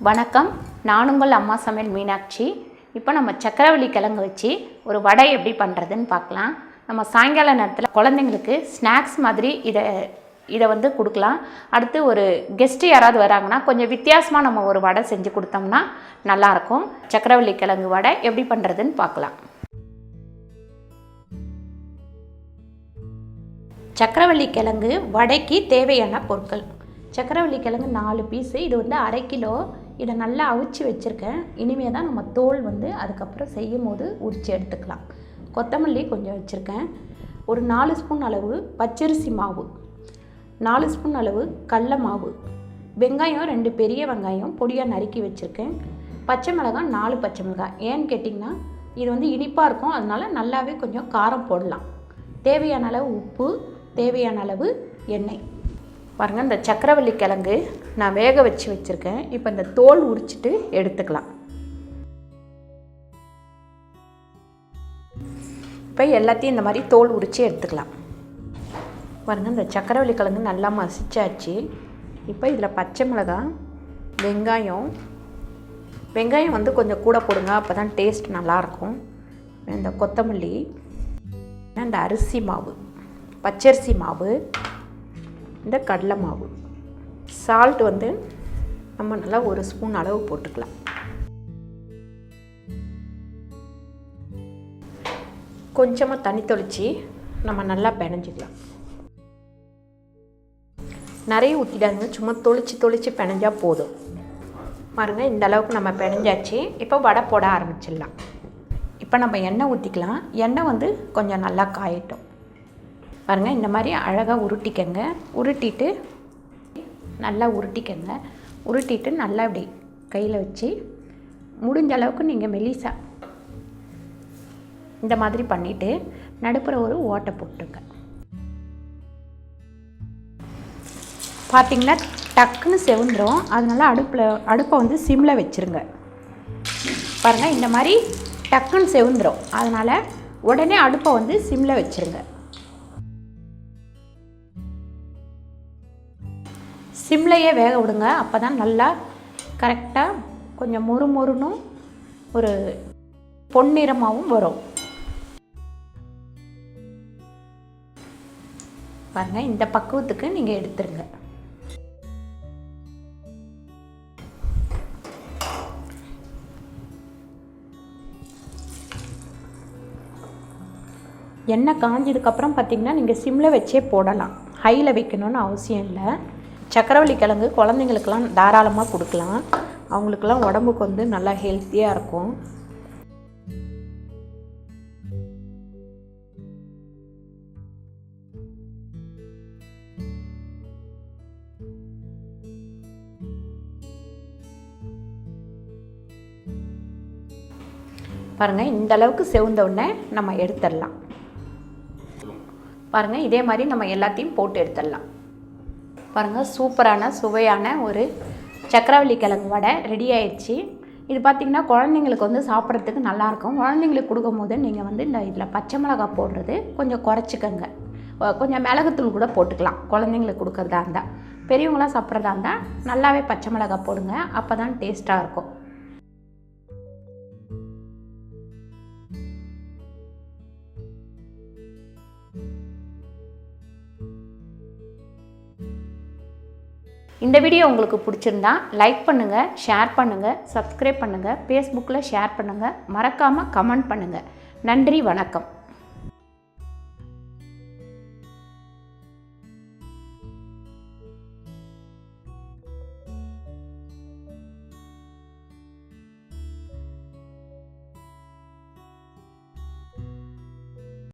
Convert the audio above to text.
வணக்கம், நான் உங்கள் அம்மா சமையல் மீனாட்சி. இப்போ நம்ம சக்கரவள்ளி கிழங்கு வச்சு ஒரு வடை எப்படி பண்ணுறதுன்னு பார்க்கலாம். நம்ம சாயங்கால நேரத்தில் குழந்தைங்களுக்கு ஸ்நாக்ஸ் மாதிரி இதை வந்து கொடுக்கலாம். அடுத்து ஒரு கெஸ்ட்டு யாராவது வராங்கன்னா கொஞ்சம் வித்தியாசமாக நம்ம ஒரு வடை செஞ்சு கொடுத்தோம்னா நல்லாயிருக்கும். சக்கரவள்ளி கிழங்கு வடை எப்படி பண்ணுறதுன்னு பார்க்கலாம். சக்கரவள்ளி கிழங்கு வடைக்கு தேவையான பொருட்கள்: சக்கரவள்ளி கிழங்கு 4 பீஸு, இது வந்து 1/2 கிலோ. இதை நல்லா அவிச்சு வச்சுருக்கேன். இனிமேல் தான் நம்ம தோல் வந்து அதுக்கப்புறம் செய்யும் போது உரித்து எடுத்துக்கலாம். கொத்தமல்லி கொஞ்சம் வச்சுருக்கேன். ஒரு 4 ஸ்பூன் அளவு பச்சரிசி மாவு, 4 ஸ்பூன் அளவு கடல மாவு, வெங்காயம் 2 பெரிய வெங்காயம் பொடியாக நறுக்கி வச்சுருக்கேன். பச்சை மிளகாய் 4 பச்சை மிளகாய். ஏன்னு கேட்டிங்கன்னா இது வந்து இனிப்பாக இருக்கும், அதனால நல்லாவே கொஞ்சம் காரம் போடலாம். தேவையான அளவு உப்பு, தேவையான அளவு எண்ணெய். பாருங்கள், இந்த சக்கரவள்ளி கிழங்கு நான் வேக வச்சு வச்சுருக்கேன். இப்போ இந்த தோல் உரிச்சிட்டு எடுத்துக்கலாம். இப்போ எல்லாத்தையும் இந்த மாதிரி தோல் உரித்து எடுத்துக்கலாம். பாருங்கள், இந்த சக்கரவள்ளி கிழங்கு நல்லா மசிச்சாச்சு. இப்போ இதில் பச்சை மிளகாய், வெங்காயம் வந்து கொஞ்சம் கூட போடுங்க, அப்போ தான் டேஸ்ட் நல்லாயிருக்கும். இந்த கொத்தமல்லி, இந்த அரிசி மாவு, பச்சரிசி மாவு, இந்த கடலை மாவு, சால்ட் வந்து நம்ம நல்லா 1 ஸ்பூன் அளவு போட்டுக்கலாம். கொஞ்சமாக தண்ணி தெளித்து நம்ம நல்லா பிணைஞ்சிக்கலாம். நிறைய ஊற்றிடாங்க, சும்மா தொளிச்சு பிணைஞ்சால் போதும். பாருங்கள், இந்த அளவுக்கு நம்ம பிணைஞ்சாச்சு. இப்போ வடை போட ஆரம்பிச்சிடலாம். இப்போ நம்ம எண்ணெய் ஊற்றிக்கலாம். எண்ணெய் வந்து கொஞ்சம் நல்லா காயட்டும். பாருங்கள், இந்த மாதிரி அழகாக உருட்டிக்கங்க. உருட்டிட்டு நல்லா இப்படி கையில் வச்சு முடிஞ்ச அளவுக்கு நீங்கள் மெலிசா இந்த மாதிரி பண்ணிவிட்டு நடுப்புற ஒரு ஓட்டை போட்டுங்க. பார்த்திங்கன்னா டக்குன்னு செவுந்துடும், அதனால அடுப்பை வந்து சிம்மில் வச்சுருங்க. பாருங்கள், இந்த மாதிரி டக்குன்னு செவுந்துடும், அதனால் உடனே அடுப்பை வந்து சிம்மில் வச்சுருங்க. சிம்லையே வேக விடுங்க, அப்போ தான் நல்லா கரெக்டாக கொஞ்சம் மொறுமொறுனும் ஒரு பொன்னிறமாகவும் வரும். பாருங்கள், இந்த பக்குவத்துக்கு நீங்கள் எடுத்துருங்க. எண்ணெய் காஞ்சதுக்கப்புறம் பார்த்திங்கன்னா நீங்கள் சிம்மில் வச்சே போடலாம், ஹையில் வைக்கணும்னு அவசியம் இல்லை. சக்கரவள்ளி கிழங்கு குழந்தைங்களுக்கெல்லாம் தாராளமாக கொடுக்கலாம். அவங்களுக்கெல்லாம் உடம்புக்கு வந்து நல்லா ஹெல்த்தியாக இருக்கும். பாருங்கள், இந்த அளவுக்கு செவந்த உடனே நம்ம எடுத்துடலாம். பாருங்கள், இதே மாதிரி நம்ம எல்லாத்தையும் போட்டு எடுத்துடலாம். பாருங்கள், சூப்பரான சுவையான ஒரு சக்கரவள்ளி கிழங்கு வடை ரெடி ஆயிடுச்சு. இது பார்த்திங்கன்னா குழந்தைங்களுக்கு வந்து சாப்பிட்றதுக்கு நல்லாயிருக்கும். குழந்தைங்களுக்கு கொடுக்கும்போது நீங்கள் வந்து இதில் பச்சை மிளகாய் போடுறது கொஞ்சம் குறைச்சிக்கங்க. கொஞ்சம் மிளகுத்தூள் கூட போட்டுக்கலாம் குழந்தைங்களுக்கு கொடுக்குறதா இருந்தால். பெரியவங்களாம் சாப்பிட்றதா இருந்தால் நல்லாவே பச்சை மிளகாய் போடுங்க, அப்போ தான் டேஸ்ட்டாக இருக்கும். இந்த வீடியோ உங்களுக்கு பிடிச்சிருந்தா லைக் பண்ணுங்கள், ஷேர் பண்ணுங்கள், சப்ஸ்கிரைப் பண்ணுங்கள், ஃபேஸ்புக்கில் ஷேர் பண்ணுங்கள், மறக்காமல் கமெண்ட் பண்ணுங்கள். நன்றி, வணக்கம்.